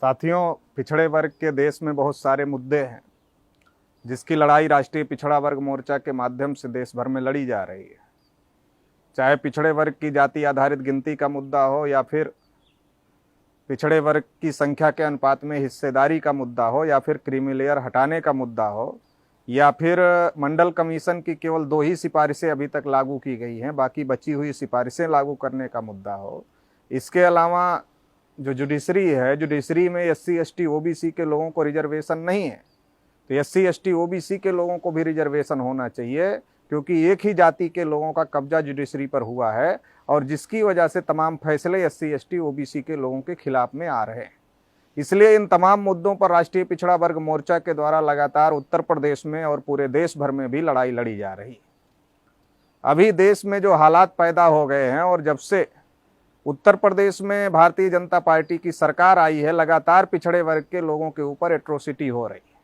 साथियों, पिछड़े वर्ग के देश में बहुत सारे मुद्दे हैं जिसकी लड़ाई राष्ट्रीय पिछड़ा वर्ग मोर्चा के माध्यम से देश भर में लड़ी जा रही है। चाहे पिछड़े वर्ग की जाति आधारित गिनती का मुद्दा हो या फिर पिछड़े वर्ग की संख्या के अनुपात में हिस्सेदारी का मुद्दा हो या फिर क्रीमी लेयर हटाने का मुद्दा हो या फिर मंडल कमीशन की केवल 2 ही सिफारिशें अभी तक लागू की गई हैं, बाकी बची हुई सिफारिशें लागू करने का मुद्दा हो। इसके अलावा जो जुडिशरी है, जुडिशरी में SC ST OBC के लोगों को रिजर्वेशन नहीं है, तो SC ST OBC के लोगों को भी रिजर्वेशन होना चाहिए, क्योंकि एक ही जाति के लोगों का कब्जा जुडिशरी पर हुआ है और जिसकी वजह से तमाम फैसले SC ST OBC के लोगों के खिलाफ में आ रहे हैं। इसलिए इन तमाम मुद्दों पर राष्ट्रीय पिछड़ा वर्ग मोर्चा के द्वारा लगातार उत्तर प्रदेश में और पूरे देश भर में भी लड़ाई लड़ी जा रही है। अभी देश में जो हालात पैदा हो गए हैं और जब से उत्तर प्रदेश में भारतीय जनता पार्टी की सरकार आई है, लगातार पिछड़े वर्ग के लोगों के ऊपर एट्रोसिटी हो रही है।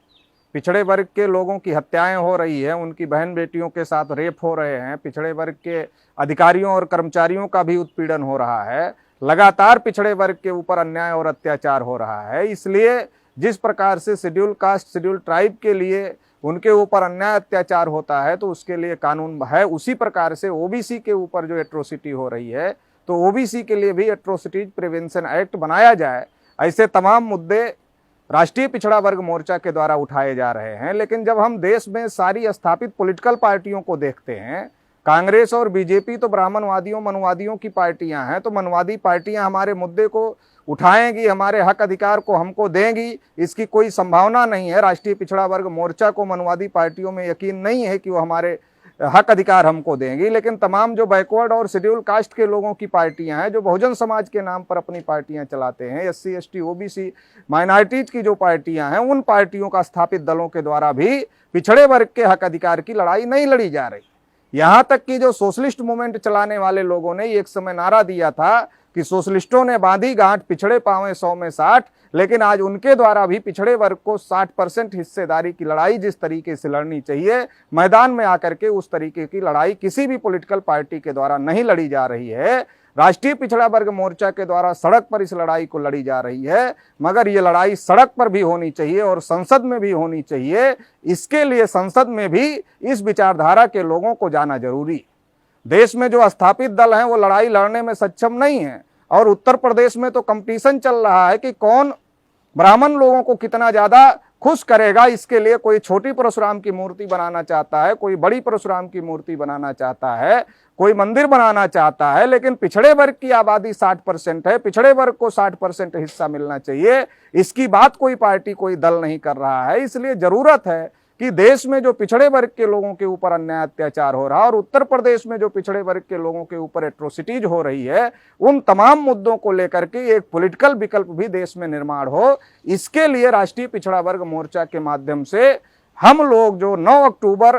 पिछड़े वर्ग के लोगों की हत्याएं हो रही है, उनकी बहन बेटियों के साथ रेप हो रहे हैं, पिछड़े वर्ग के अधिकारियों और कर्मचारियों का भी उत्पीड़न हो रहा है, लगातार पिछड़े वर्ग के ऊपर अन्याय और अत्याचार हो रहा है। इसलिए जिस प्रकार से शेड्यूल कास्ट शेड्यूल ट्राइब के लिए उनके ऊपर अन्याय अत्याचार होता है तो उसके लिए कानून है, उसी प्रकार से OBC के ऊपर जो एट्रोसिटी हो रही है तो OBC के लिए भी एट्रोसिटीज प्रिवेंशन एक्ट बनाया जाए। ऐसे तमाम मुद्दे राष्ट्रीय पिछड़ा वर्ग मोर्चा के द्वारा उठाए जा रहे हैं। लेकिन जब हम देश में सारी स्थापित पॉलिटिकल पार्टियों को देखते हैं, कांग्रेस और बीजेपी तो ब्राह्मणवादियों मनुवादियों की पार्टियां हैं, तो मनुवादी पार्टियां हमारे मुद्दे को उठाएंगी, हमारे हक अधिकार को हमको देंगी, इसकी कोई संभावना नहीं है। राष्ट्रीय पिछड़ा वर्ग मोर्चा को मनुवादी पार्टियों में यकीन नहीं है कि वो हमारे हक अधिकार हमको देंगी। लेकिन तमाम जो बैकवर्ड और शेड्यूल कास्ट के लोगों की पार्टियां हैं, जो बहुजन समाज के नाम पर अपनी पार्टियां चलाते हैं, SC ST OBC माइनॉरिटीज की जो पार्टियां हैं, उन पार्टियों का स्थापित दलों के द्वारा भी पिछड़े वर्ग के हक अधिकार की लड़ाई नहीं लड़ी जा रही। यहां तक कि जो सोशलिस्ट मूवमेंट चलाने वाले लोगों ने एक समय नारा दिया था कि सोशलिस्टों ने बांधी गांठ पिछड़े पावे 100 में 60, लेकिन आज उनके द्वारा भी पिछड़े वर्ग को 60% हिस्सेदारी की लड़ाई जिस तरीके से लड़नी चाहिए, मैदान में आकर के उस तरीके की लड़ाई किसी भी पॉलिटिकल पार्टी के द्वारा नहीं लड़ी जा रही है। राष्ट्रीय पिछड़ा वर्ग मोर्चा के द्वारा सड़क पर इस लड़ाई को लड़ी जा रही है, मगर ये लड़ाई सड़क पर भी होनी चाहिए और संसद में भी होनी चाहिए। इसके लिए संसद में भी इस विचारधारा के लोगों को जाना जरूरी। देश में जो स्थापित दल हैं वो लड़ाई लड़ने में सक्षम नहीं है और उत्तर प्रदेश में तो कंपटीशन चल रहा है कि कौन ब्राह्मण लोगों को कितना ज्यादा खुश करेगा। इसके लिए कोई छोटी परशुराम की मूर्ति बनाना चाहता है, कोई बड़ी परशुराम की मूर्ति बनाना चाहता है, कोई मंदिर बनाना चाहता है, लेकिन पिछड़े वर्ग की आबादी 60% है, पिछड़े वर्ग को 60% हिस्सा मिलना चाहिए। इसकी बात कोई पार्टी कोई दल नहीं कर रहा है। इसलिए जरूरत है कि देश में जो पिछड़े वर्ग के लोगों के ऊपर अन्याय अत्याचार हो रहा है और उत्तर प्रदेश में जो पिछड़े वर्ग के लोगों के ऊपर एट्रोसिटीज हो रही है, उन तमाम मुद्दों को लेकर के एक पॉलिटिकल विकल्प भी देश में निर्माण हो। इसके लिए राष्ट्रीय पिछड़ा वर्ग मोर्चा के माध्यम से हम लोग जो 9 अक्टूबर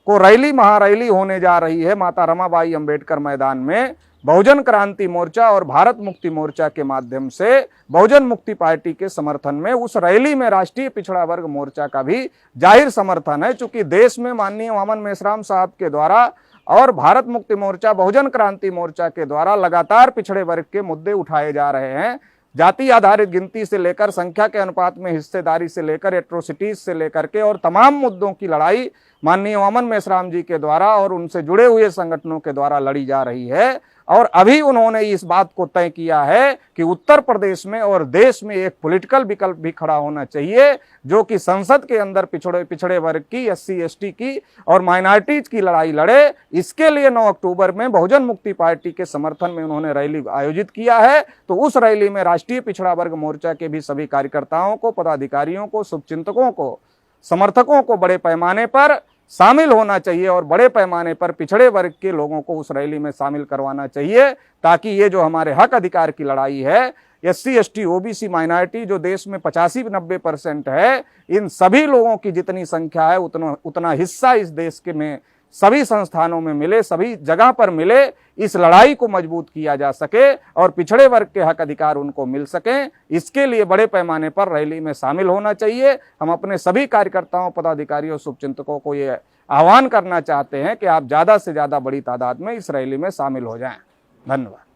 को रैली महारैली होने जा रही है माता रमाबाई अंबेडकर मैदान में, बहुजन क्रांति मोर्चा और भारत मुक्ति मोर्चा के माध्यम से बहुजन मुक्ति पार्टी के समर्थन में उस रैली में राष्ट्रीय पिछड़ा वर्ग मोर्चा का भी जाहिर समर्थन है। चूंकि देश में माननीय वामन मेश्राम साहब के द्वारा और भारत मुक्ति मोर्चा बहुजन क्रांति मोर्चा के द्वारा लगातार पिछड़े वर्ग के मुद्दे उठाए जा रहे हैं। जाति आधारित गिनती से लेकर संख्या के अनुपात में हिस्सेदारी से लेकर एट्रोसिटीज से लेकर के और तमाम मुद्दों की लड़ाई माननीय वामन मेश्राम जी के द्वारा और उनसे जुड़े हुए संगठनों के द्वारा लड़ी जा रही है। और अभी उन्होंने इस बात को तय किया है कि उत्तर प्रदेश में और देश में एक पॉलिटिकल विकल्प भी खड़ा होना चाहिए, जो कि संसद के अंदर पिछड़े वर्ग की, SC ST की और माइनॉरिटीज की लड़ाई लड़े। इसके लिए 9 अक्टूबर में बहुजन मुक्ति पार्टी के समर्थन में उन्होंने रैली आयोजित किया है। तो उस रैली में राष्ट्रीय पिछड़ा वर्ग मोर्चा के भी सभी कार्यकर्ताओं को, पदाधिकारियों को, शुभचिंतकों को, समर्थकों को बड़े पैमाने पर शामिल होना चाहिए और बड़े पैमाने पर पिछड़े वर्ग के लोगों को उस रैली में शामिल करवाना चाहिए, ताकि ये जो हमारे हक अधिकार की लड़ाई है, SC ST OBC माइनॉरिटी जो देश में 85-90% है, इन सभी लोगों की जितनी संख्या है उतना हिस्सा इस देश के में सभी संस्थानों में मिले, सभी जगह पर मिले, इस लड़ाई को मजबूत किया जा सके और पिछड़े वर्ग के हक अधिकार उनको मिल सके। इसके लिए बड़े पैमाने पर रैली में शामिल होना चाहिए। हम अपने सभी कार्यकर्ताओं, पदाधिकारियों, शुभचिंतकों को ये आह्वान करना चाहते हैं कि आप ज्यादा से ज्यादा बड़ी तादाद में इस रैली में शामिल हो जाएं। धन्यवाद।